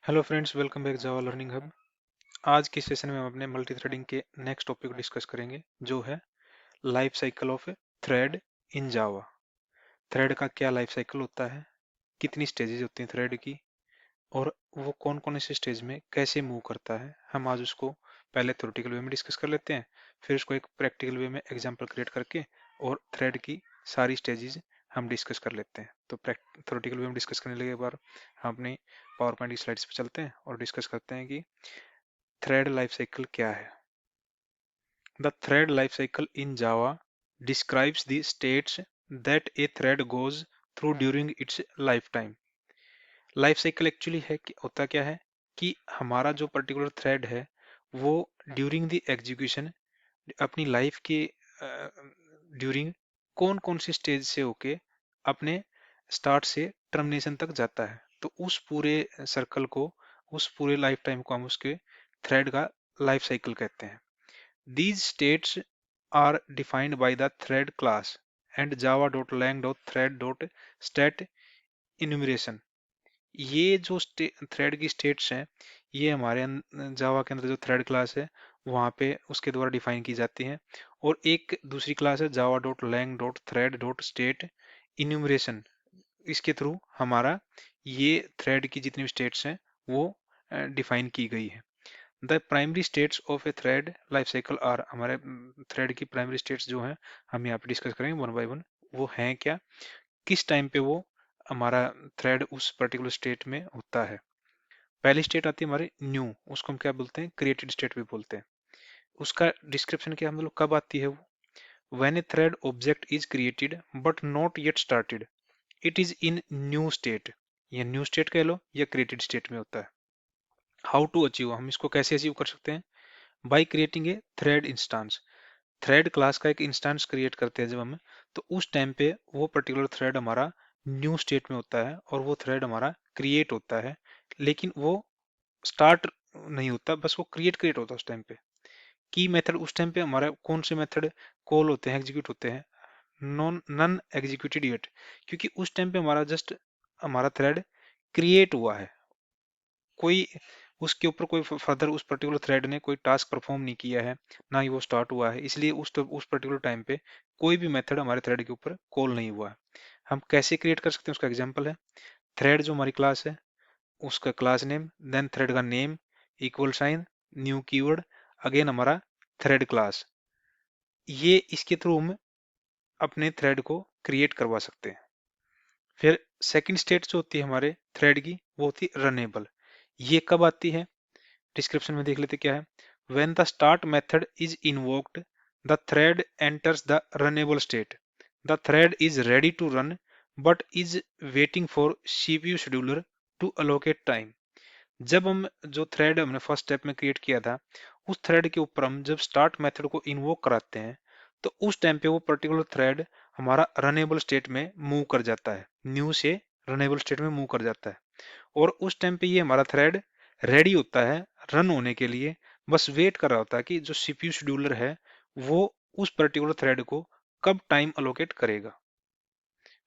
Hello friends, welcome back जावा learning hub. आज के session में हम अपने मल्टी थ्रेडिंग के नेक्स्ट टॉपिक को डिस्कस करेंगे, जो है life cycle of a thread in Java. Thread का क्या लाइफ साइकिल होता है, कितनी स्टेजेस होती हैं थ्रेड की, और वो कौन कौन से स्टेज में कैसे मूव करता है। हम आज उसको पहले थ्योरेटिकल वे में डिस्कस कर लेते हैं, फिर उसको एक प्रैक्टिकल वे में एग्जाम्पल क्रिएट करके और थ्रेड की सारी स्टेजेस हम डिस्कस कर लेते हैं। तो थ्योरेटिकल वे में डिस्कस करने लगे बार हम अपनी पावर पॉइंट की स्लाइड्स पे चलते हैं और डिस्कस करते हैं कि थ्रेड लाइफ साइकिल क्या है। The thread life cycle in Java describes the states that a thread goes through during its lifetime। Life cycle actually है कि होता क्या है कि हमारा जो पर्टिकुलर थ्रेड है वो ड्यूरिंग द एग्जीक्यूशन अपनी लाइफ के ड्यूरिंग कौन कौन सी स्टेज से होके अपने स्टार्ट से टर्मिनेशन तक जाता है। तो उस पूरे सर्कल को, उस पूरे लाइफ टाइम को हम उसके थ्रेड का लाइफ साइकिल कहते हैं। These states are defined by the thread class and java.lang.thread.stat enumeration। ये जो थ्रेड की स्टेट्स हैं, ये हमारे जावा के अंदर जो थ्रेड क्लास है वहाँ पे उसके द्वारा डिफाइन की जाती हैं। और एक दूसरी क्लास है java.lang.thread.state enumeration। इसके थ्रू हमारा ये थ्रेड की जितनी भी स्टेट्स हैं वो डिफाइन की गई है। The primary states of a thread life cycle are, हमारे थ्रेड की प्राइमरी स्टेट्स जो हैं हम यहाँ पे डिस्कस करेंगे वन बाय वन। वो हैं क्या, किस टाइम पे वो हमारा थ्रेड उस पर्टिकुलर स्टेट में होता है। पहली स्टेट आती है हमारी न्यू, उसको हम क्या बोलते हैं, क्रिएटेड स्टेट भी बोलते हैं। उसका डिस्क्रिप्शन क्या हम लोग कब आती है वो, when A thread object is created but not yet started, it is in new state. ये न्यू स्टेट कह लो या क्रिएटेड स्टेट में होता है। हाउ टू अचीव, हम इसको कैसे अचीव कर सकते हैं, by creating a thread instance. Thread class का एक इंस्टेंस क्रिएट करते हैं जब हम, तो उस टाइम पे वो पर्टिकुलर थ्रेड हमारा न्यू स्टेट में होता है और वो थ्रेड हमारा क्रिएट होता है, लेकिन वो स्टार्ट नहीं होता, बस वो क्रिएट होता है उस टाइम पे। की मेथड उस टाइम पे हमारा कौन से मेथड कॉल होते हैं, एग्जीक्यूट होते हैं, नॉन एग्जीक्यूटेड येट, क्योंकि उस टाइम पे हमारा जस्ट हमारा थ्रेड क्रिएट हुआ है, कोई उसके ऊपर कोई फर्दर उस पर्टिकुलर थ्रेड ने कोई टास्क परफॉर्म नहीं किया है, ना ही वो स्टार्ट हुआ है, इसलिए उस पर्टिकुलर टाइम पे कोई भी मेथड हमारे थ्रेड के ऊपर कॉल नहीं हुआ है। हम कैसे क्रिएट कर सकते हैं, उसका एग्जांपल है थ्रेड जो हमारी क्लास है, उसका क्लास नेम, देन थ्रेड का name, equal sign, new keyword, again हमारा थ्रेड क्लास। ये इसके थ्रू हम अपने थ्रेड को क्रिएट करवा सकते हैं। फिर सेकंड स्टेट जो होती है हमारे थ्रेड की, वो होती है रनेबल। ये कब आती है, डिस्क्रिप्शन में देख लेते क्या है। When the start method is invoked, the thread enters the runnable state। The thread is ready to run but is waiting for CPU scheduler to allocate time। जब हम जो थ्रेड हमने फर्स्ट स्टेप में क्रिएट किया था, उस thread के ऊपर हम जब स्टार्ट मेथड को इन्वोक कराते हैं, तो उस टाइम पे वो पर्टिकुलर थ्रेड हमारा रनेबल स्टेट में मूव कर जाता है, न्यू से रनेबल स्टेट में मूव कर जाता है। और उस टाइम पे ये हमारा थ्रेड रेडी होता है रन होने के लिए, बस वेट कर रहा होता है कि जो सीपीयू शेड्यूलर है वो उस पर्टिकुलर थ्रेड को कब टाइम अलोकेट करेगा।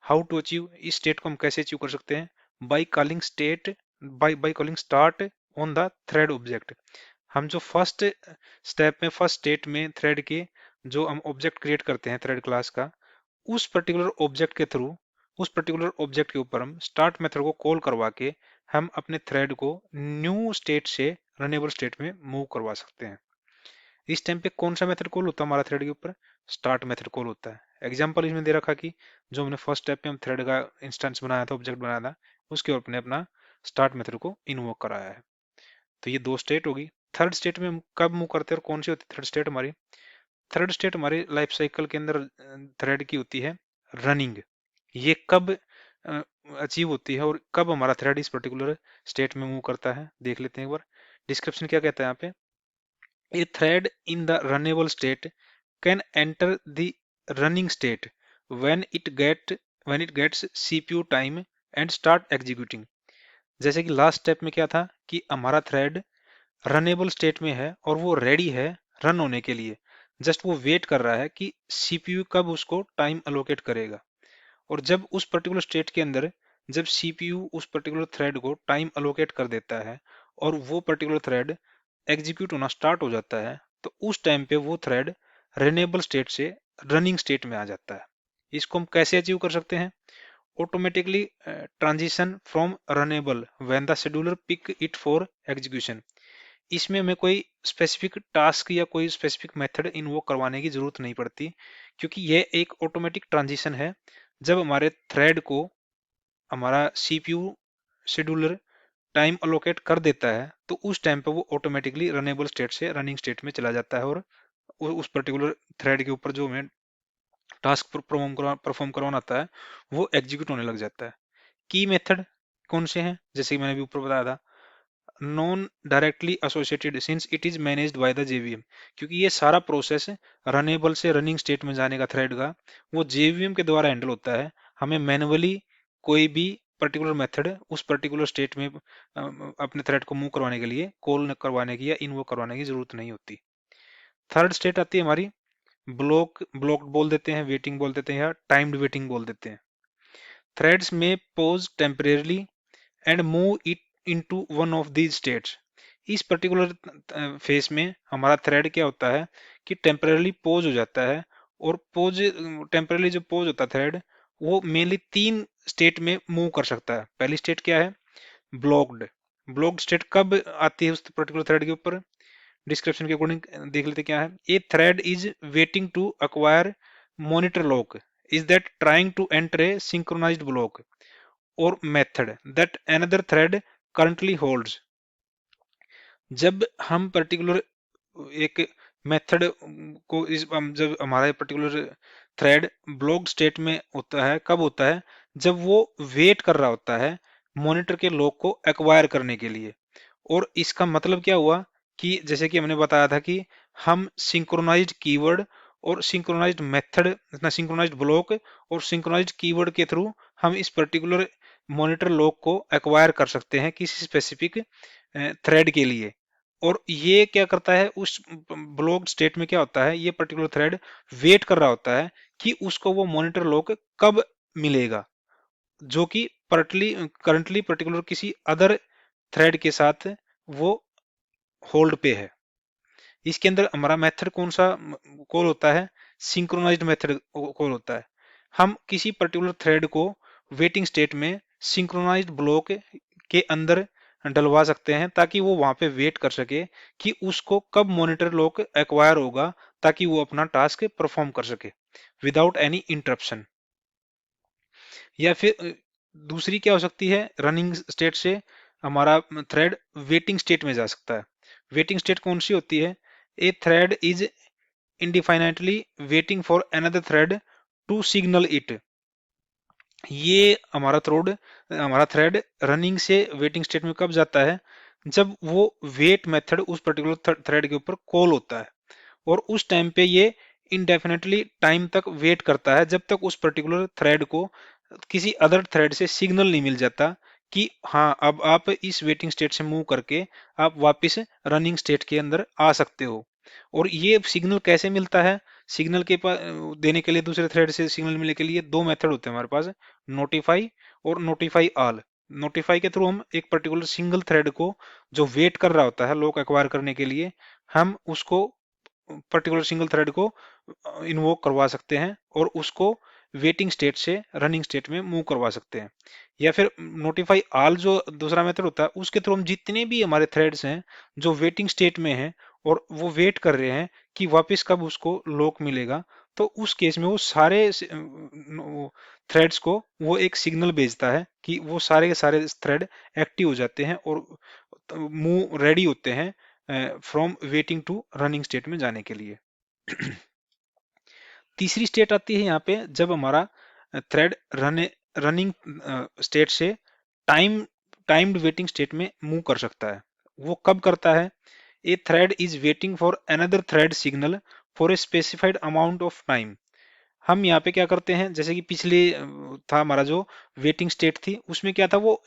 हाउ टू अचीव, इस स्टेट को हम कैसे अचीव कर सकते हैं, by calling state, by calling start on the thread object. हम जो फर्स्ट स्टेप में, फर्स्ट स्टेट में थ्रेड के जो हम ऑब्जेक्ट क्रिएट करते हैं थ्रेड क्लास का, उस पर्टिकुलर ऑब्जेक्ट के थ्रू, उस पर्टिकुलर ऑब्जेक्ट के ऊपर हम स्टार्ट मेथड को कॉल करवा के हम अपने थ्रेड को न्यू स्टेट से रनेबल स्टेट में मूव करवा सकते हैं। इस टाइम पे कौन सा मेथड कॉल होता है हमारा थ्रेड के ऊपर, स्टार्ट मेथड कॉल होता है। एग्जांपल इसमें दे रखा कि जो हमने फर्स्ट स्टेप पे हम थ्रेड का इंस्टेंस बनाया था, ऑब्जेक्ट बनाया था, उसके ऊपर अपने अपना स्टार्ट मेथड को इन्वोक कराया है। तो ये दो स्टेट होगी। थर्ड स्टेट में हम कब मूव करते हैं और कौन सी होती है थर्ड स्टेट हमारी, थर्ड स्टेट हमारी लाइफ साइकिल के अंदर थ्रेड की होती है रनिंग। ये कब अचीव होती है और कब हमारा थ्रेड इस पर्टिकुलर स्टेट में मूव करता है, देख लेते हैं एक बार। डिस्क्रिप्शन क्या कहता है यहाँ पे, a thread in the runnable state can enter the running state when it gets CPU time and start executing. जैसे कि लास्ट स्टेप में क्या था कि हमारा थ्रेड रनेबल स्टेट में है और वो रेडी है रन होने के लिए, जस्ट वो वेट कर रहा है कि सीपीयू कब उसको टाइम अलोकेट करेगा। और जब उस पर्टिकुलर स्टेट के अंदर जब सीपीयू उस पर्टिकुलर थ्रेड को टाइम अलोकेट कर देता है और वो पर्टिकुलर थ्रेड एग्जीक्यूट होना स्टार्ट हो जाता है, तो उस टाइम पे वो थ्रेड रनेबल स्टेट से रनिंग स्टेट में आ जाता है। इसको हम कैसे अचीव कर सकते हैं? Automatically transition from runnable when the scheduler pick it for execution. इसमें हमें कोई स्पेसिफिक टास्क या कोई स्पेसिफिक मेथड इन्वोक करवाने की जरूरत नहीं पड़ती, क्योंकि यह एक ऑटोमेटिक ट्रांजिशन है। जब हमारे थ्रेड को हमारा सीपीयू शेड्यूलर टाइम अलोकेट कर देता है, तो उस टाइम पे वो ऑटोमेटिकली रनेबल स्टेट से रनिंग स्टेट में चला जाता है और उस पर्टिकुलर थ्रेड के ऊपर जो हमें टास्क परफॉर्म करवाना आता है वो एग्जीक्यूट होने लग जाता है। की मेथड कौन से हैं? जैसे कि मैंने अभी ऊपर बताया था, non directly associated since it is managed by the JVM, क्योंकि ये सारा प्रोसेस रनेबल से रनिंग स्टेट में जाने का थ्रेड का वो जेवीएम के द्वारा हैंडल होता है। हमें मैनुअली कोई भी पर्टिकुलर मेथड उस पर्टिकुलर स्टेट में अपने थ्रेड को मूव करवाने के लिए कॉल करवाने की या इन्वोक करवाने की जरूरत नहीं होती। थर्ड स्टेट आती है हमारी ब्लॉक्ड बोल देते हैं, वेटिंग बोल देते हैं, या टाइम्ड वेटिंग बोल देते हैं। थ्रेड्स में pause temporarily and move it into one of these states. इस पर्टिकुलर फेस में हमारा थ्रेड क्या होता है कि टेम्परेरली पोज हो जाता है, और पोज टेम्परेरली जो पोज होता है थ्रेड, वो मेनली 3 स्टेट में मूव कर सकता है। पहली स्टेट क्या है? ब्लॉक्ड। ब्लॉक्ड स्टेट कब आती है उस पर्टिकुलर थ्रेड के ऊपर? डिस्क्रिप्शन के अकॉर्डिंग देख लेते क्या है। A thread is waiting to acquire monitor lock is that trying to enter a synchronised block और method that another thread currently holds. जब हम पर्टिकुलर एक मेथड को जब हमारा पर्टिकुलर थ्रेड ब्लॉक स्टेट में होता है, कब होता है? जब वो वेट कर रहा होता है मॉनिटर के लॉक को एक्वायर करने के लिए। और इसका मतलब क्या हुआ कि जैसे कि हमने बताया था कि हम सिंक्रोनाइज्ड कीवर्ड और सिंक्रोनाइज्ड मेथड, सिंक्रोनाइज्ड ब्लॉक और सिंक्रोनाइज्ड कीवर्ड के थ्रू हम इस पर्टिकुलर मॉनिटर लॉक को एक्वायर कर सकते हैं किसी स्पेसिफिक थ्रेड के लिए। और ये क्या करता है, उस ब्लॉक्ड स्टेट में क्या होता है, ये पर्टिकुलर थ्रेड वेट कर रहा होता है कि उसको वो मॉनिटर लॉक कब मिलेगा, जो कि करंटली पर्टिकुलर किसी अदर थ्रेड के साथ वो होल्ड पे है। इसके अंदर हमारा मेथड कौन सा कॉल होता है? सिंक्रोनाइज्ड मेथड कॉल होता है। हम किसी पर्टिकुलर थ्रेड को वेटिंग स्टेट में सिंक्रोनाइज्ड ब्लॉक के अंदर डलवा सकते हैं, ताकि वो वहां पे वेट कर सके कि उसको कब मॉनिटर लॉक एक्वायर होगा, ताकि वो अपना टास्क परफॉर्म कर सके विदाउट एनी इंटरप्शन। या फिर दूसरी क्या हो सकती है, रनिंग स्टेट से हमारा थ्रेड वेटिंग स्टेट में जा सकता है। वेटिंग स्टेट कौन सी होती है? A thread is indefinitely waiting for another thread to signal it। ये हमारा थ्रेड रनिंग से वेटिंग स्टेट में कब जाता है? जब वो वेट मेथड उस पर्टिकुलर थ्रेड के ऊपर कॉल होता है, और उस टाइम पे ये इंडेफिनेटली टाइम तक वेट करता है जब तक उस पर्टिकुलर थ्रेड को किसी अदर थ्रेड से सिग्नल नहीं मिल जाता कि हाँ, अब आप इस वेटिंग स्टेट से मूव करके आप वापस रनिंग स्टेट के अंदर आ सकते हो। और ये सिग्नल कैसे मिलता है? सिग्नल के पास देने के लिए, दूसरे थ्रेड से सिग्नल मिलने के लिए 2 मेथड होते हैं हमारे पास, नोटिफाई और नोटिफाई ऑल। नोटिफाई के थ्रू हम एक पर्टिकुलर सिंगल थ्रेड को जो वेट कर रहा होता है लॉक एक्वायर करने के लिए, हम उसको पर्टिकुलर सिंगल थ्रेड को इन्वोक करवा सकते हैं और उसको वेटिंग स्टेट से रनिंग स्टेट में मूव करवा सकते हैं। या फिर नोटिफाई ऑल जो दूसरा मेथड होता है, उसके थ्रू हम जितने भी हमारे थ्रेड्स हैं जो वेटिंग स्टेट में हैं और वो वेट कर रहे हैं कि वापस कब उसको लॉक मिलेगा, तो उस केस में वो सारे थ्रेड्स को वो एक सिग्नल भेजता है कि वो सारे के सारे थ्रेड एक्टिव हो जाते हैं और मूव रेडी होते हैं from waiting to running state में जाने के लिए। तीसरी स्टेट आती है यहाँ पे, जब हमारा थ्रेड रनिंग स्टेट से टाइम्ड वेटिंग स्टेट में मूव कर सकता है। वो कब करता है? A thread is waiting for another thread signal for a specified amount of time. हम यहाँ पे क्या करते हैं, जैसे कि पिछले था हमारा जो वेटिंग स्टेट थी, उसमें क्या था, वो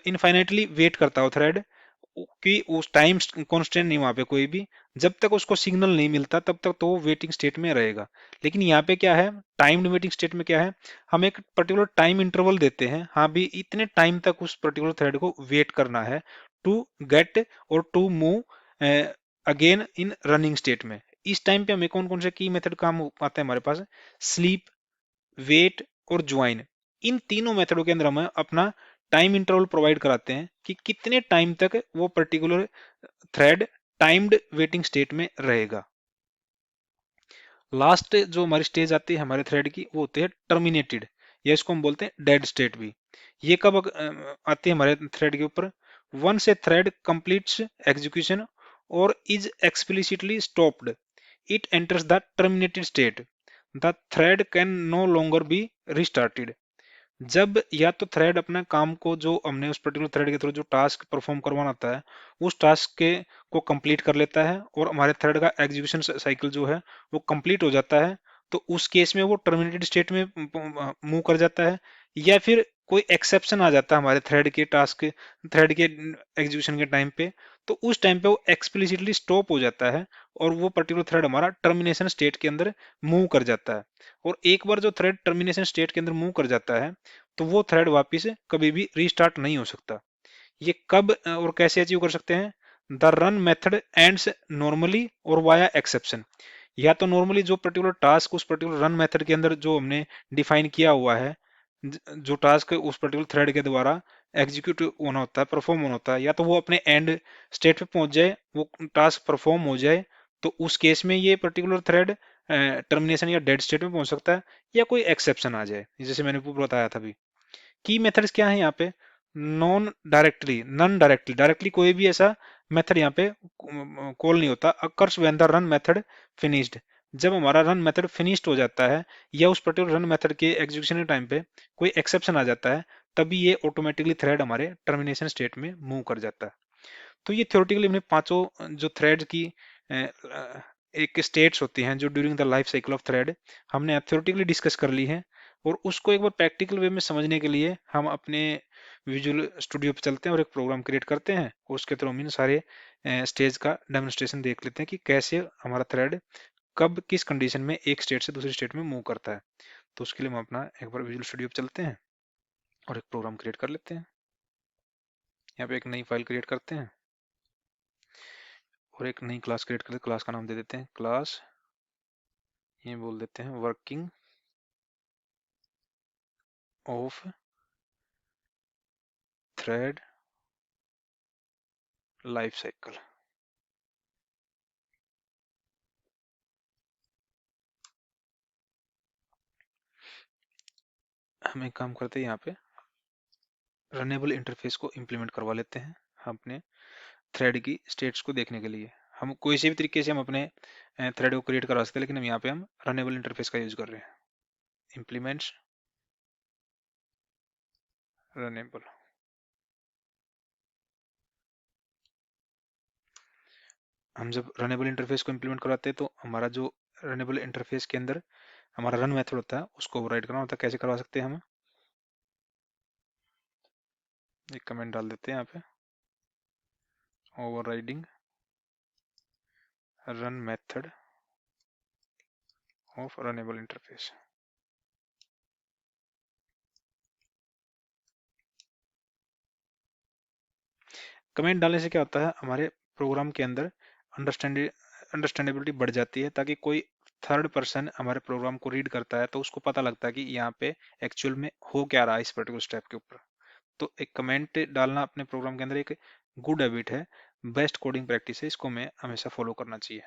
इनफाइनाइटली वेट करता हो थ्रेड कि उस टाइम कांस्टेंट नहीं वहां पे कोई भी, जब तक उसको सिग्नल नहीं मिलता तब तक तो वो वेटिंग स्टेट में रहेगा। लेकिन यहाँ पे क्या है, टाइम्ड वेटिंग स्टेट में क्या है, हम एक पर्टिकुलर टाइम इंटरवल देते हैं, हाँ भी इतने टाइम तक उस पर्टिकुलर थ्रेड को वेट करना है टू गेट और to move again in running state में। इस टाइम पे हमें कौन कौन से की मेथड काम आते हैं हमारे पास, स्लीप, वेट और ज्वाइन। इन तीनों मेथडों के अंदर हम अपना टाइम इंटरवल प्रोवाइड कराते हैं कि कितने टाइम तक वो particular thread timed waiting state में रहेगा। लास्ट जो हमारी स्टेज आती है हमारे थ्रेड की वो होती है टर्मिनेटेड, या इसको हम बोलते हैं डेड स्टेट भी। ये कब आती है हमारे थ्रेड के ऊपर, once a thread completes execution और is explicitly stopped it enters the terminated state, the thread can no longer be restarted. जब या तो थ्रेड अपना काम को, जो हमने उस पर्टिकुलर थ्रेड के थ्रू जो टास्क परफॉर्म करवाना होता है, उस टास्क के को कंप्लीट कर लेता है और हमारे थ्रेड का एग्जीक्यूशन साइकिल जो है वो कंप्लीट हो जाता है, तो उस केस में वो टर्मिनेटेड स्टेट में मूव कर जाता है। या फिर कोई एक्सेप्शन आ जाता है हमारे थ्रेड के टास्क, थ्रेड के एग्जीक्यूशन के टाइम पे, तो उस टाइम पे वो एक्सप्लिसिटली स्टॉप हो जाता है और वो पर्टिकुलर थ्रेड हमारा टर्मिनेशन स्टेट के अंदर मूव कर जाता है। और एक बार जो थ्रेड टर्मिनेशन स्टेट के अंदर मूव कर जाता है तो वो थ्रेड वापिस कभी भी रीस्टार्ट नहीं हो सकता। ये कब और कैसे अचीव कर सकते हैं, the run method ends normally और वाया एक्सेप्शन। या तो नॉर्मली जो पर्टिकुलर टास्क उस पर्टिकुलर रन मेथड के अंदर जो हमने डिफाइन किया हुआ है, जो टास्क उस पर्टिकुलर थ्रेड के द्वारा एग्जीक्यूट होना होता है, परफॉर्म होना होता है, या तो वो अपने एंड स्टेट पे पहुंच जाए, वो टास्क परफॉर्म हो जाए, तो उस केस में ये पर्टिकुलर थ्रेड टर्मिनेशन या डेड स्टेट में पहुंच सकता है, या कोई एक्सेप्शन आ जाए, जैसे मैंने बताया था अभी। की मेथड्स क्या है यहाँ पे, non directly, non directly, directly कोई भी ऐसा मेथड यहाँ पे कॉल नहीं होता। Occurs when the run method finished, जब हमारा रन मेथड फिनिश्ड हो जाता है या उस पर्टिकुलर रन मेथड के एग्जीक्यूशन के टाइम पे कोई एक्सेप्शन आ जाता है, तभी ये ऑटोमेटिकली थ्रेड हमारे टर्मिनेशन स्टेट में मूव कर जाता है। तो ये थ्योरेटिकली हमने पांचों जो थ्रेड की एक स्टेट्स होती हैं जो during the life cycle of thread हमने थ्योरेटिकली डिस्कस कर ली है। और उसको एक बार प्रैक्टिकल वे में समझने के लिए हम अपने विजुअल स्टूडियो पे चलते हैं और एक प्रोग्राम क्रिएट करते हैं और उसके थ्रू हम इन सारे स्टेज का डेमोन्स्ट्रेशन देख लेते हैं कि कैसे हमारा थ्रेड कब किस कंडीशन में एक स्टेट से दूसरी स्टेट में मूव करता है। तो उसके लिए हम अपना एक बार विजुअल स्टूडियो पे चलते हैं और एक प्रोग्राम क्रिएट कर लेते हैं। यहाँ पे एक नई फाइल क्रिएट करते हैं और एक नई क्लास क्रिएट करके क्लास का नाम दे देते हैं क्लास, ये बोल देते हैं working of thread life cycle. हम एक काम करते हैं, यहाँ पे रनेबल इंटरफेस को इम्प्लीमेंट करवा लेते हैं अपने थ्रेड की स्टेट्स को देखने के लिए। हम कोई से भी तरीके से हम अपने थ्रेड को क्रिएट करा सकते हैं, लेकिन हम यहाँ पे हम रनेबल इंटरफेस का यूज कर रहे हैं। इम्प्लीमेंट्स रनेबल, हम जब रनेबल इंटरफेस को इम्प्लीमेंट कराते हैं तो हमारा जो रनेबल इंटरफेस के अंदर हमारा रन मेथड होता है उसको ओवरराइड करना होता है। कैसे करवा सकते हैं हम, एक कमेंट डाल देते हैं यहाँ पे, overriding run method of runnable interface. Comment डालने से क्या होता है, हमारे प्रोग्राम के अंदर अंडरस्टैंडेबिलिटी बढ़ जाती है, ताकि कोई थर्ड पर्सन हमारे प्रोग्राम को रीड करता है तो उसको पता लगता है कि यहाँ पे एक्चुअल में हो क्या रहा है इस पर्टिकुलर स्टेप के ऊपर। तो एक कमेंट डालना अपने प्रोग्राम के अंदर एक गुड हैबिट है, बेस्ट कोडिंग प्रैक्टिस है, इसको हमें हमेशा फॉलो करना चाहिए।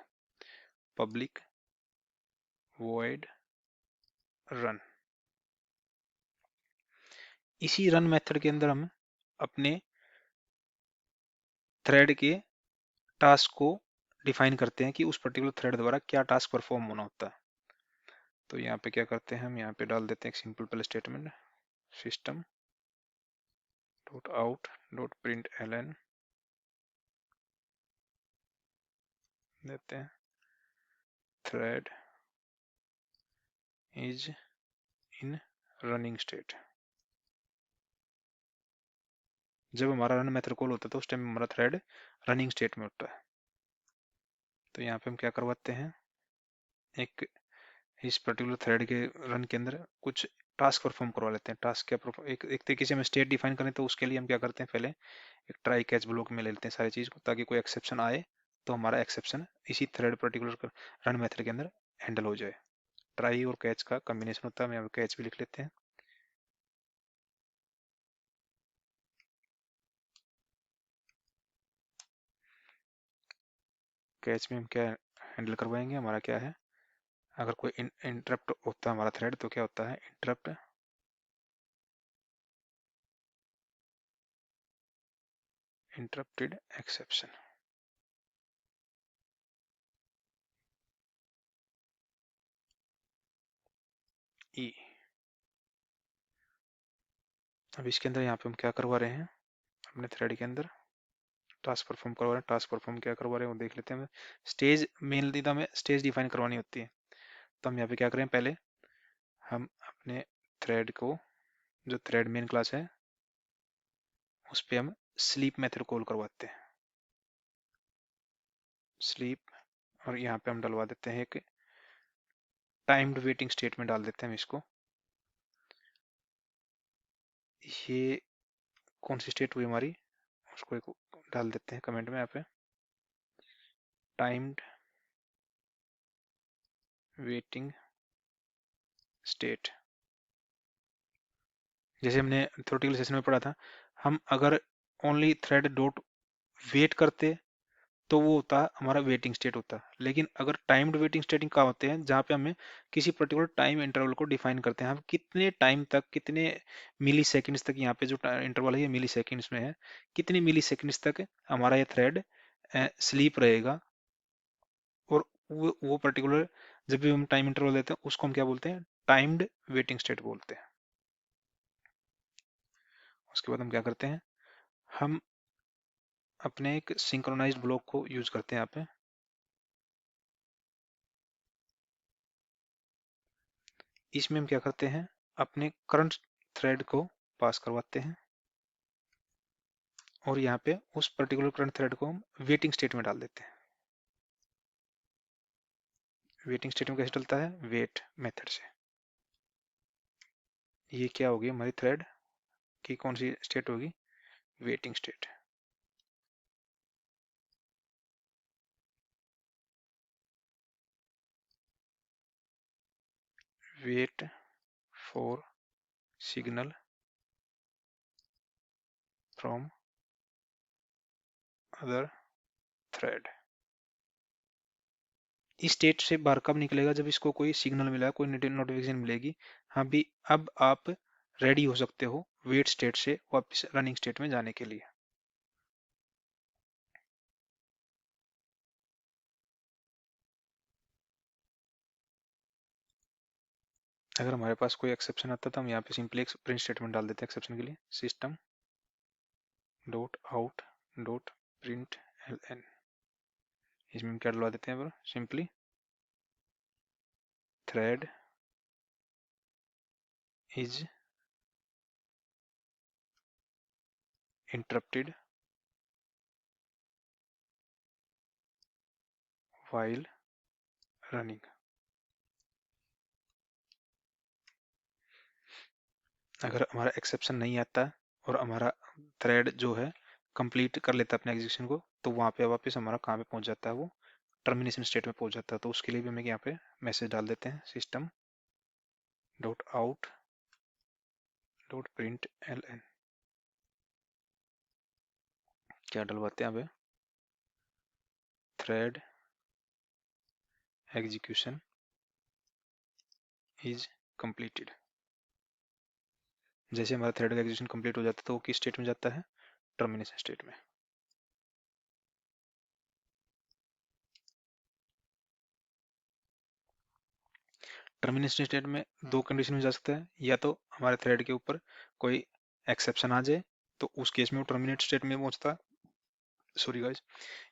पब्लिक वॉइड रन, इसी रन मेथड के अंदर हम अपने थ्रेड के टास्क को डिफाइन करते हैं कि उस पर्टिकुलर थ्रेड द्वारा क्या टास्क परफॉर्म होना होता है। तो यहाँ पे क्या करते हैं, हम यहाँ पे डाल देते हैं एक सिंपल पहले statement, system dot out dot print L देते हैं thread is in running state. जब हमारा रन मेथड कॉल होता है तो उस टाइम हमारा थ्रेड रनिंग स्टेट में होता है। तो यहाँ पे हम क्या करवाते हैं, एक इस पर्टिकुलर थ्रेड के रन के अंदर कुछ टास्क परफॉर्म करवा लेते हैं। टास्क क्या परफॉर्म, एक तरीके से हम स्टेट डिफाइन करें तो उसके लिए हम क्या करते हैं, पहले एक ट्राई कैच ब्लॉक में ले लेते हैं सारी चीज को, ताकि कोई एक्सेप्शन आए तो हमारा एक्सेप्शन इसी थ्रेड पर्टिकुलर रन मेथड के अंदर हैंडल हो जाए। ट्राई और कैच का कॉम्बिनेशन होता है, हम यहाँ पे कैच भी लिख लेते हैं। कैच में हम क्या हैंडल करवाएंगे, हमारा क्या है, अगर कोई इंटरप्ट होता है हमारा थ्रेड तो क्या होता है, इंटरप्टेड एक्सेप्शन ई। अब इसके अंदर यहाँ पे हम क्या करवा रहे हैं, अपने थ्रेड के अंदर टास्क परफॉर्म करवा रहे हैं। टास्क परफॉर्म क्या करवा रहे हैं वो देख लेते हैं। स्टेज मेनली तो हमें स्टेज डिफाइन करवानी होती है। तो हम यहाँ पे क्या करें, पहले हम अपने थ्रेड को, जो थ्रेड मेन क्लास है उस पे हम स्लीप मेथड कॉल करवाते हैं, स्लीप। और यहाँ पे हम डलवा देते हैं एक टाइम्ड वेटिंग स्टेटमेंट डाल देते हैं हम इसको। ये कौन सी स्टेट हुई हमारी, उसको एक डाल देते हैं कमेंट में यहाँ पे, टाइम्ड वेटिंग स्टेट। जैसे हमने थ्योरेटिकल सेशन में पढ़ा था, हम अगर ओनली थ्रेड डॉट वेट करते तो वो होता हमारा वेटिंग स्टेट होता। लेकिन अगर टाइम्ड वेटिंग स्टेटिंग का होते हैं, जहाँ पे हमें किसी पर्टिकुलर टाइम इंटरवल को डिफाइन करते हैं, हम कितने टाइम तक, कितने मिली सेकेंड्स तक, यहाँ पे जो इंटरवल है ये मिली सेकेंड्स में है, कितने मिली सेकेंड्स तक हमारा ये थ्रेड स्लीप रहेगा। और वो पर्टिकुलर जब भी हम टाइम इंटरवल देते हैं उसको हम क्या बोलते हैं, टाइम्ड वेटिंग स्टेट बोलते हैं। उसके बाद हम क्या करते हैं, हम अपने एक सिंक्रोनाइज्ड ब्लॉक को यूज करते हैं यहाँ पे। इसमें हम क्या करते हैं, अपने करंट थ्रेड को पास करवाते हैं और यहाँ पे उस पर्टिकुलर करंट थ्रेड को हम वेटिंग स्टेट में डाल देते हैं। वेटिंग स्टेट में कैसे डलता है, वेट मेथड से। ये क्या होगी हमारी थ्रेड की कौन सी स्टेट होगी, waiting state. Wait for signal from other thread. इस स्टेट से बाहर कब निकलेगा, जब इसको कोई सिग्नल मिला, कोई नोटिफिकेशन मिलेगी, हाँ भी अब आप रेडी हो सकते हो वेट स्टेट से वापस रनिंग स्टेट में जाने के लिए। अगर हमारे पास कोई एक्सेप्शन आता है तो हम यहाँ पे सिंपली एक प्रिंट स्टेटमेंट डाल देते हैं एक्सेप्शन के लिए, system dot out dot print L N. इसमें हम क्या डलवा देते हैं, simply thread is interrupted while running. अगर हमारा एक्सेप्शन नहीं आता और हमारा थ्रेड जो है कंप्लीट कर लेता है अपने एग्जीक्यूशन को, तो वहाँ पे वापस हमारा कहाँ पे पहुंच जाता है, वो टर्मिनेशन स्टेट में पहुंच जाता है। तो उसके लिए भी हमें यहाँ पे मैसेज डाल देते हैं, system dot out dot print L N. क्या डलवाते हैं अब, थ्रेड एग्जीक्यूशन इज कंप्लीटेड। जैसे हमारा थ्रेड का एग्जीक्यूशन कंप्लीट हो जाता है तो वो किस स्टेट में जाता है, टर्मिनेशन स्टेट में। टर्मिनेशन स्टेट में दो कंडीशन में जा सकता है, या तो हमारे थ्रेड के ऊपर कोई एक्सेप्शन आ जाए तो उस केस में वो टर्मिनेट स्टेट में पहुंचता है, सॉरी गाइस,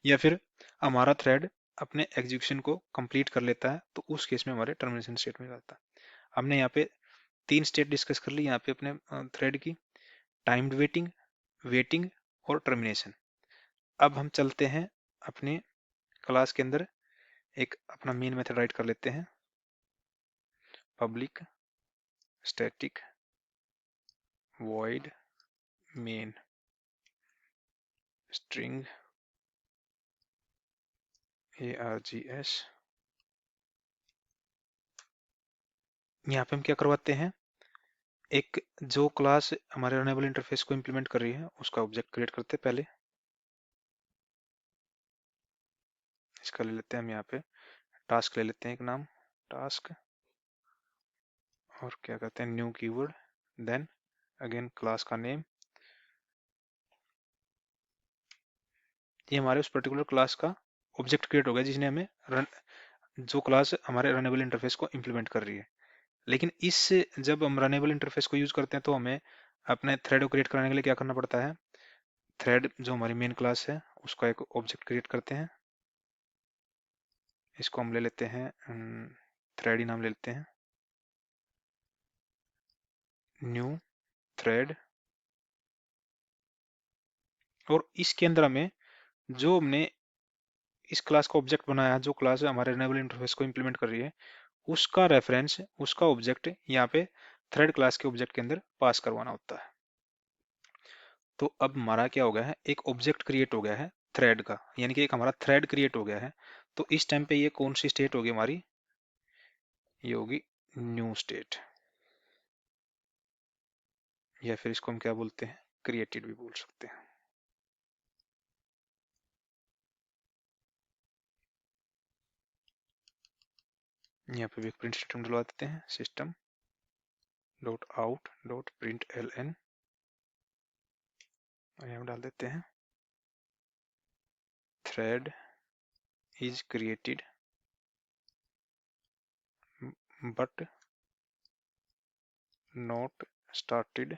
या फिर हमारा थ्रेड अपने एग्जीक्यूशन को कंप्लीट कर लेता है तो उस केस में हमारे टर्मिनेशन स्टेट में जाता है। हमने यहाँ पे तीन स्टेट डिस्कस कर ली यहाँ पे अपने थ्रेड की, टाइम्ड वेटिंग, वेटिंग और टर्मिनेशन। अब हम चलते हैं अपने क्लास के अंदर, एक अपना मेन मेथड राइट कर लेते हैं, public static void main string args। यहाँ पे हम क्या करवाते हैं, एक जो क्लास हमारे रनेबल इंटरफेस को इंप्लीमेंट कर रही है उसका ऑब्जेक्ट क्रिएट करते हैं पहले। इसका ले लेते हैं हम यहाँ पे टास्क ले लेते हैं एक नाम टास्क, और क्या करते हैं new keyword, then again class का नेम। ये हमारे उस पर्टिकुलर क्लास का ऑब्जेक्ट क्रिएट हो गया जिसने हमें जो क्लास हमारे रनेबल इंटरफेस को इंप्लीमेंट कर रही है। लेकिन इस जब हम रनेबल इंटरफेस को यूज करते हैं तो हमें अपने थ्रेड को क्रिएट करने के लिए क्या करना पड़ता है, थ्रेड जो हमारी मेन क्लास है उसका एक ऑब्जेक्ट क्रिएट करते हैं। इसको हम ले लेते हैं थ्रेड ही नाम ले लेते हैं, न्यू थ्रेड। और इसके अंदर हमें जो हमने इस क्लास का ऑब्जेक्ट बनाया है, जो क्लास हमारे रनेबल इंटरफेस को इंप्लीमेंट कर रही है, उसका रेफरेंस, उसका ऑब्जेक्ट यहाँ पे थ्रेड क्लास के ऑब्जेक्ट के अंदर पास करवाना होता है। तो अब हमारा क्या हो गया है, एक ऑब्जेक्ट क्रिएट हो गया है थ्रेड का, यानी कि एक हमारा थ्रेड क्रिएट हो गया है। तो इस टाइम पे ये कौन सी स्टेट होगी हमारी, ये होगी न्यू स्टेट, या फिर इसको हम क्या बोलते हैं, क्रिएटेड भी बोल सकते हैं। यहाँ पे भी एक प्रिंट स्टेटमेंट डलवा देते हैं, system dot out dot print L N, और यहाँ डाल देते हैं thread is created but not started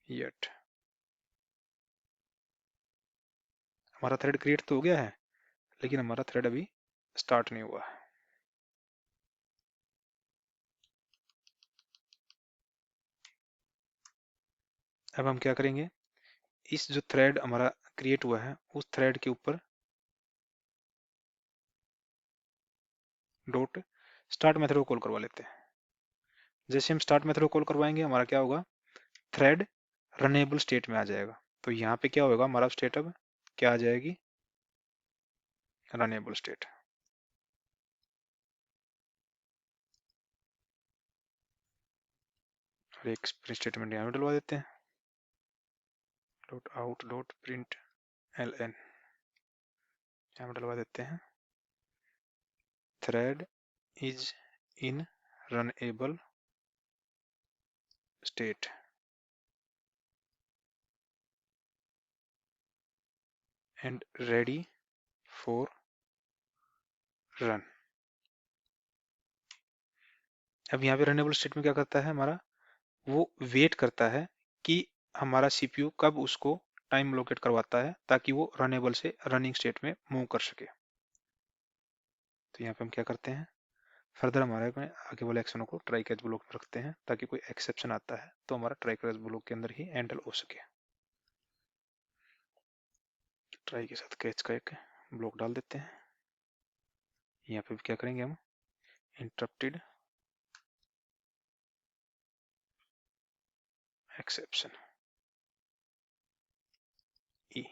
yet. हमारा थ्रेड क्रिएट तो हो गया है, लेकिन हमारा थ्रेड अभी स्टार्ट नहीं हुआ है। अब हम क्या करेंगे, इस जो थ्रेड हमारा क्रिएट हुआ है उस थ्रेड के ऊपर डॉट स्टार्ट मेथड को कॉल करवा लेते हैं। जैसे हम स्टार्ट मेथड को कॉल करवाएंगे हमारा क्या होगा, थ्रेड रनेबल स्टेट में आ जाएगा। तो यहाँ पे क्या होगा, हमारा स्टेट अब क्या आ जाएगी, रनेबल स्टेट। और एक प्रिंट स्टेटमेंट यहाँ पे डलवा देते हैं, dot out dot print L N, यहाँ पे डलवा देते हैं thread is in runnable state. And ready for run. अब यहाँ पे रनेबल स्टेट में क्या करता है हमारा, वो वेट करता है कि हमारा सीपीयू कब उसको टाइम लोकेट करवाता है ताकि वो रनेबल से रनिंग स्टेट में मूव कर सके। तो यहाँ पे हम क्या करते हैं, फर्दर हमारे में आगे वाले एक्शनों को ट्राई कैच ब्लॉक में रखते हैं ताकि कोई एक्सेप्शन आता है तो हमारा ट्राई कैच ब्लॉक के अंदर ही हैंडल हो सके। ट्राई के साथ कैच का एक ब्लॉक डाल देते हैं। यहाँ पे क्या करेंगे हम, इंटरप्टेड एक्सेप्शन ई।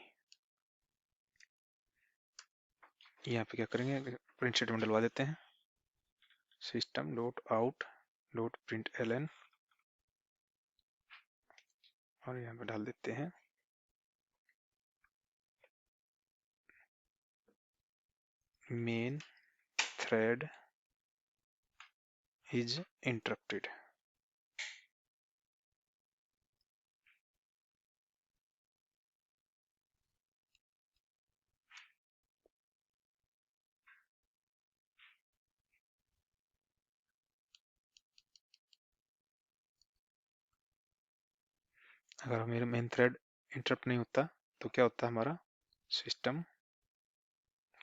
यहाँ पे क्या करेंगे, प्रिंट स्टेटमेंट डलवा देते हैं, system dot out dot print L N, और यहाँ पे डाल देते हैं मेन थ्रेड इज इंटरप्टेड। अगर मेरा मेन थ्रेड इंटरप्ट नहीं होता तो क्या होता है हमारा, system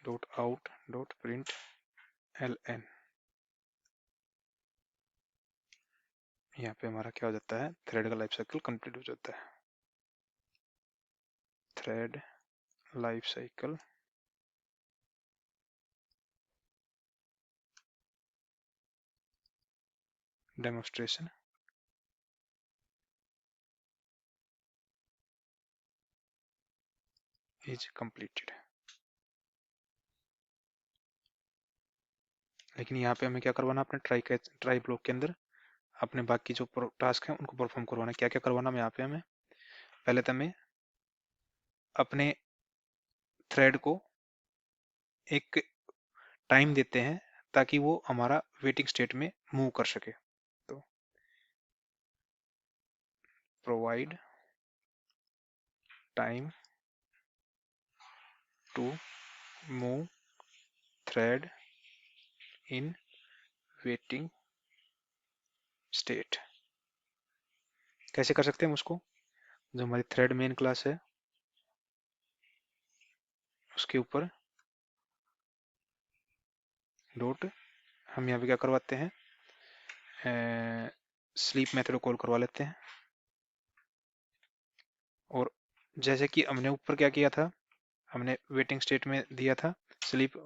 dot out dot print L N, यहाँ पे हमारा क्या हो जाता है, थ्रेड का लाइफ साइकिल कंप्लीट हो जाता है। Thread life cycle demonstration is completed. लेकिन यहाँ पे हमें क्या करवाना, अपने ट्राई ब्लॉक के अंदर अपने बाकी जो टास्क हैं उनको परफॉर्म करवाना। क्या क्या करवाना है यहाँ पे हमें, पहले तो हमें अपने थ्रेड को एक टाइम देते हैं ताकि वो हमारा वेटिंग स्टेट में मूव कर सके। तो provide time to move thread in waiting state. कैसे कर सकते हैं हम उसको, जो हमारी थ्रेड मेन क्लास है उसके ऊपर डॉट हम यहाँ पे क्या करवाते हैं, स्लीप मेथड कॉल करवा लेते हैं। और जैसे कि हमने ऊपर क्या किया था, हमने वेटिंग स्टेट में दिया था स्लीप,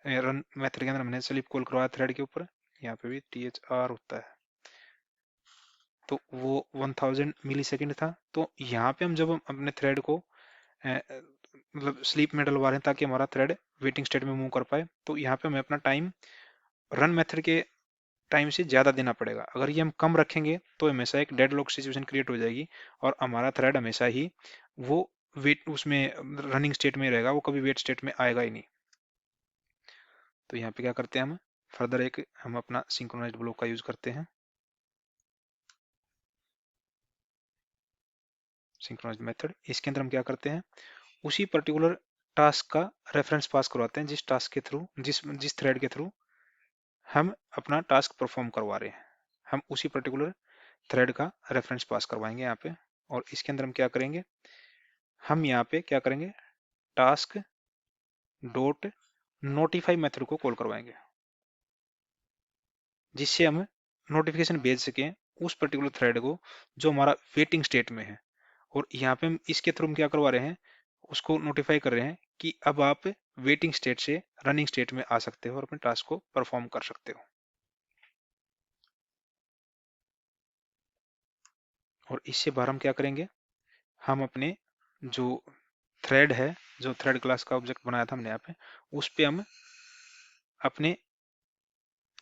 रन मेथड के अंदर हमने स्लीप कॉल करवाया थ्रेड के ऊपर, यहाँ पे भी THR होता है, तो वो 1000 मिली सेकेंड था। तो यहाँ पे हम जब हम अपने थ्रेड को मतलब स्लीप में डलवा रहे हैं ताकि हमारा थ्रेड वेटिंग स्टेट में मूव कर पाए, तो यहाँ पे हमें अपना टाइम रन मेथड के टाइम से ज़्यादा देना पड़ेगा। अगर ये हम कम रखेंगे तो हमेशा एक डेडलॉक सिचुएशन क्रिएट हो जाएगी और हमारा थ्रेड हमेशा ही वो वेट उसमें रनिंग स्टेट में रहेगा, वो कभी वेट स्टेट में आएगा ही नहीं। तो यहाँ पे क्या करते हैं हम, फर्दर एक हम अपना सिंक्रोनाइज्ड ब्लॉक का यूज करते हैं, सिंक्रोनाइज्ड मेथड। इसके अंदर हम क्या करते हैं, उसी पर्टिकुलर टास्क का रेफरेंस पास करवाते हैं, जिस टास्क के थ्रू जिस थ्रेड के थ्रू हम अपना टास्क परफॉर्म करवा रहे हैं, हम उसी पर्टिकुलर थ्रेड का रेफरेंस पास करवाएंगे यहाँ पे। और इसके अंदर हम क्या करेंगे, हम यहाँ पे क्या करेंगे, टास्क डॉट नोटिफाई मेथड को कॉल करवाएंगे, जिससे हम नोटिफिकेशन भेज सकें उस पर्टिकुलर थ्रेड को जो हमारा वेटिंग स्टेट में है। और यहाँ पे हम इसके थ्रू हम क्या करवा रहे हैं, उसको नोटिफाई कर रहे हैं कि अब आप वेटिंग स्टेट से रनिंग स्टेट में आ सकते हो और अपने टास्क को परफॉर्म कर सकते हो। और इससे बाहर हम क्या करेंगे, हम अपने जो थ्रेड है, जो थ्रेड क्लास का ऑब्जेक्ट बनाया था हमने यहाँ पे, उस पे हम अपने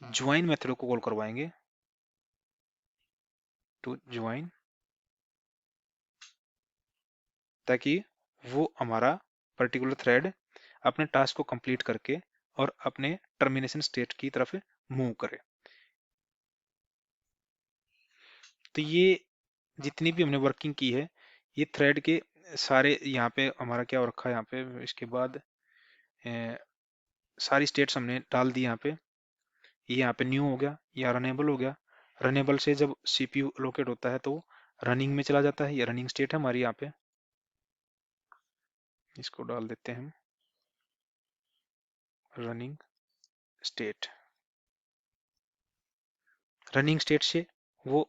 ज्वाइन मेथड को कॉल करवाएंगे, टू ज्वाइन, ताकि वो हमारा पर्टिकुलर थ्रेड अपने टास्क को कंप्लीट करके और अपने टर्मिनेशन स्टेट की तरफ मूव करे। तो ये जितनी भी हमने वर्किंग की है, ये थ्रेड के सारे, यहाँ पे हमारा क्या हो रखा है, यहाँ पे इसके बाद सारी स्टेट्स हमने डाल दी यहाँ पे। ये यहाँ पे न्यू हो गया या रनेबल हो गया। रनेबल से जब CPU लोकेट होता है तो रनिंग में चला जाता है, ये रनिंग स्टेट है हमारी यहाँ पे, इसको डाल देते हैं हम रनिंग स्टेट। रनिंग स्टेट से वो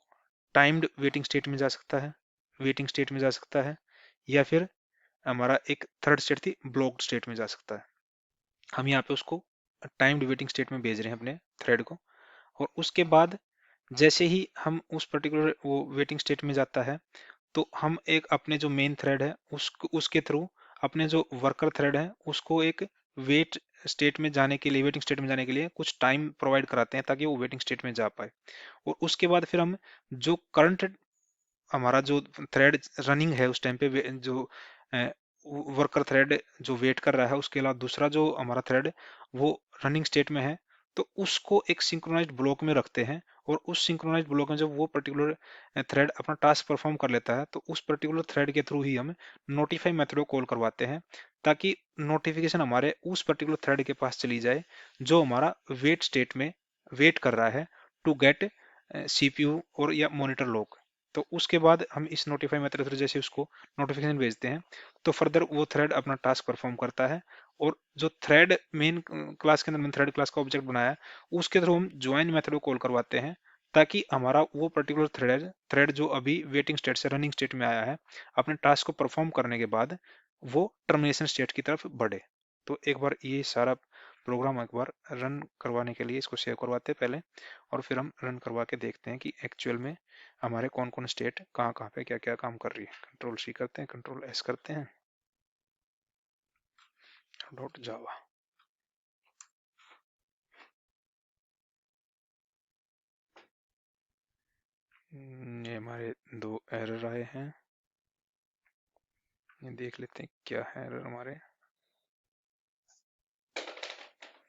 टाइम्ड वेटिंग स्टेट में जा सकता है, वेटिंग स्टेट में जा सकता है, या फिर हमारा एक थर्ड स्टेट थी ब्लॉक्ड स्टेट में जा सकता है। हम यहाँ पे उसको टाइम्ड वेटिंग स्टेट में भेज रहे हैं अपने थ्रेड को। और उसके बाद जैसे ही हम उस पर्टिकुलर वो वेटिंग स्टेट में जाता है, तो हम एक अपने जो मेन थ्रेड है उसके थ्रू अपने जो वर्कर थ्रेड है उसको एक वेट स्टेट में जाने के लिए, वेटिंग स्टेट में जाने के लिए कुछ टाइम प्रोवाइड कराते हैं ताकि वो वेटिंग स्टेट में जा पाए। और उसके बाद फिर हम जो करंट हमारा जो थ्रेड रनिंग है उस टाइम पे जो वर्कर थ्रेड जो वेट कर रहा है, उसके अलावा दूसरा जो हमारा थ्रेड वो रनिंग स्टेट में है, तो उसको एक सिंक्रोनाइज्ड ब्लॉक में रखते हैं। और उस सिंक्रोनाइज्ड ब्लॉक में जब वो पर्टिकुलर थ्रेड अपना टास्क परफॉर्म कर लेता है, तो उस पर्टिकुलर थ्रेड के थ्रू ही हम नोटिफाई मेथड को कॉल करवाते हैं, ताकि नोटिफिकेशन हमारे उस पर्टिकुलर थ्रेड के पास चली जाए जो हमारा वेट स्टेट में वेट कर रहा है टू गेट CPU और या मॉनिटर लॉक। तो उसके बाद हम इस नोटिफाई मेथड थ्रू जैसे उसको नोटिफिकेशन भेजते हैं, तो फर्दर वो थ्रेड अपना टास्क परफॉर्म करता है। और जो थ्रेड मेन क्लास के अंदर मैंने थ्रेड क्लास का ऑब्जेक्ट बनाया है, उसके थ्रू हम ज्वाइन मेथड को कॉल करवाते हैं, ताकि हमारा वो पर्टिकुलर थ्रेड जो अभी वेटिंग स्टेट से रनिंग स्टेट में आया है, अपने टास्क को परफॉर्म करने के बाद वो टर्मिनेशन स्टेट की तरफ बढ़े। तो एक बार ये सारा प्रोग्राम एक बार रन करवाने के लिए इसको सेव करवाते हैं पहले, और फिर हम रन करवा के देखते हैं कि एक्चुअल में हमारे कौन कौन स्टेट कहाँ कहाँ पे क्या क्या काम कर रही है। कंट्रोल सी करते हैं, कंट्रोल एस करते हैं, डॉट जावा। ये हमारे दो एरर आए हैं, ये देख लेते हैं क्या है एरर हमारे।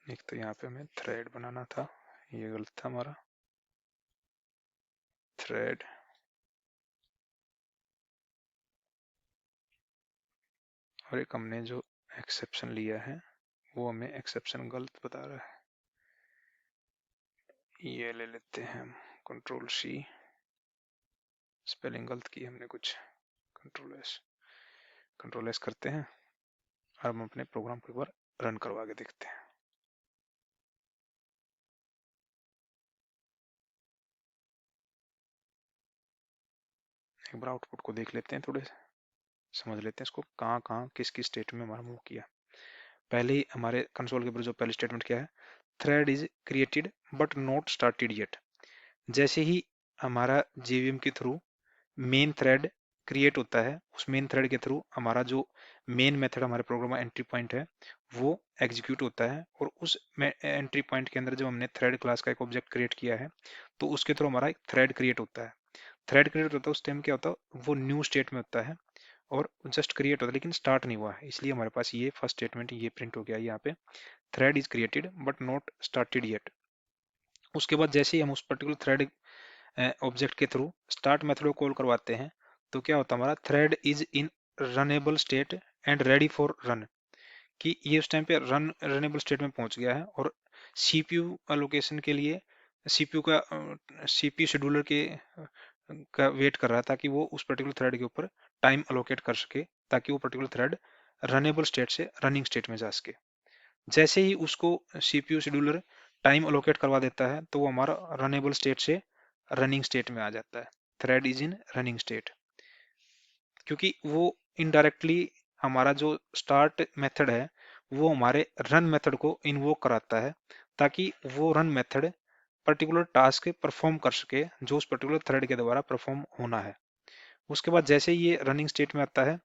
एक तो यहाँ पे हमें थ्रेड बनाना था, ये गलत था हमारा, थ्रेड। और एक हमने जो एक्सेप्शन लिया है वो हमें एक्सेप्शन गलत बता रहा है, ये ले लेते हैं हम, कंट्रोल सी, स्पेलिंग गलत की हमने कुछ, कंट्रोल एस करते हैं, और हम अपने प्रोग्राम को एक बार रन करवा के देखते हैं। एक बार आउटपुट को देख लेते हैं, थोड़े समझ लेते हैं इसको, कहाँ कहाँ किस किस स्टेट में हमारा मूव किया। पहले ही हमारे कंसोल के ऊपर जो पहली स्टेटमेंट क्या है, thread is created but not started yet. जैसे ही हमारा जेवीएम के थ्रू मेन थ्रेड क्रिएट होता है, उस मेन थ्रेड के थ्रू हमारा जो मेन मेथड हमारे प्रोग्राम का एंट्री पॉइंट है वो एग्जीक्यूट होता है, और उस एंट्री पॉइंट के अंदर जब हमने थ्रेड क्लास का एक ऑब्जेक्ट क्रिएट किया है तो उसके थ्रू हमारा एक थ्रेड क्रिएट होता है। थ्रेड क्रिएट होता है उस टाइम क्या होता है, वो न्यू स्टेट में होता है और जस्ट क्रिएट होता है लेकिन स्टार्ट नहीं हुआ है, इसलिए हमारे पास ये फर्स्ट स्टेटमेंट ये प्रिंट हो गया यहाँ पे, thread is created but not started yet. उसके बाद जैसे ही हम उस पर्टिकुलर थ्रेड ऑब्जेक्ट के थ्रू स्टार्ट मेथड को कॉल करवाते हैं तो क्या होता है, हमारा thread is in runnable state and ready for run, कि ये उस टाइम पे रनेबल स्टेट में पहुंच गया है और सीपीयू अलोकेशन के लिए सीपीयू शेड्यूलर के का वेट कर रहा था कि वो उस पर्टिकुलर थ्रेड के ऊपर टाइम अलोकेट कर सके, ताकि वो पर्टिकुलर थ्रेड रनेबल स्टेट से रनिंग स्टेट में जा सके। जैसे ही उसको सीपीयू शेड्यूलर टाइम अलोकेट करवा देता है तो वो हमारा रनेबल स्टेट से रनिंग स्टेट में आ जाता है, thread is in running state. क्योंकि वो इनडायरेक्टली हमारा जो स्टार्ट मेथड है वो हमारे रन मेथड को इन्वोक कराता है, ताकि वो run method particular task perform कर सके जो उस पर्टिकुलर थ्रेड के द्वारा परफॉर्म होना है। उसके बाद जैसे ही ये रनिंग स्टेट में आता है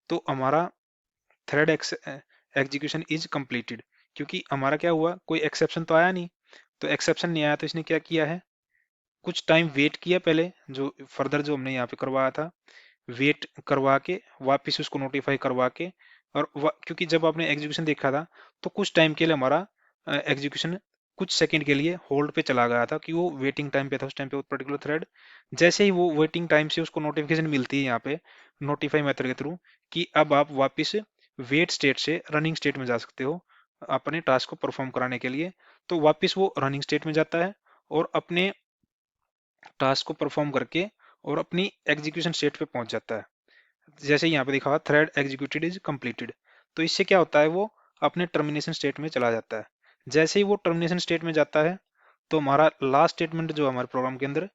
तो हमारा थ्रेड एग्जीक्यूशन इज कंप्लीटेड, क्योंकि हमारा क्या हुआ, कोई एक्सेप्शन तो आया नहीं। तो एक्सेप्शन नहीं आया तो इसने क्या किया है, कुछ टाइम वेट किया पहले, जो फर्दर जो हमने यहाँ पे करवाया था वेट करवा के वापस उसको नोटिफाई करवा के, और क्योंकि जब आपने एग्जीक्यूशन देखा था तो कुछ टाइम के लिए हमारा एग्जीक्यूशन कुछ सेकंड के लिए होल्ड पे चला गया था, कि वो वेटिंग टाइम पे था उस टाइम पे वो पर्टिकुलर थ्रेड। जैसे ही वो वेटिंग टाइम से उसको नोटिफिकेशन मिलती है यहाँ पे नोटिफाई मेथड के थ्रू कि अब आप वापस वेट स्टेट से रनिंग स्टेट में जा सकते हो अपने टास्क को परफॉर्म कराने के लिए, तो वापस वो रनिंग स्टेट में जाता है और अपने टास्क को परफॉर्म करके और अपनी एग्जीक्यूशन स्टेट पे पहुंच जाता है। जैसे यहाँ पे दिखा हुआ थ्रेड एग्जीक्यूटेड इज कंप्लीटेड, तो इससे क्या होता है, वो अपने टर्मिनेशन स्टेट में चला जाता है। जैसे ही वो टर्मिनेशन स्टेट में जाता है तो हमारा लास्ट स्टेटमेंट जो हमारे प्रोग्राम के अंदर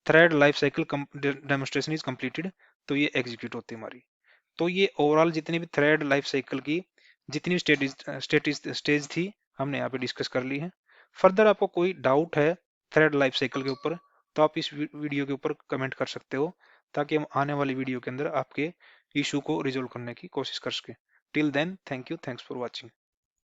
thread life cycle demonstration is completed, तो ये एग्जीक्यूट होती है हमारी। तो ये ओवरऑल जितनी भी थ्रेड लाइफ साइकिल की जितनी भी स्टेज थी हमने यहाँ पे डिस्कस कर ली है। फर्दर आपको कोई डाउट है थ्रेड लाइफ साइकिल के ऊपर तो आप इस वीडियो के ऊपर कमेंट कर सकते हो, ताकि हम आने वाली वीडियो के अंदर आपके इशू को रिजोल्व करने की कोशिश कर सकें। Till then thank you, thanks for watching.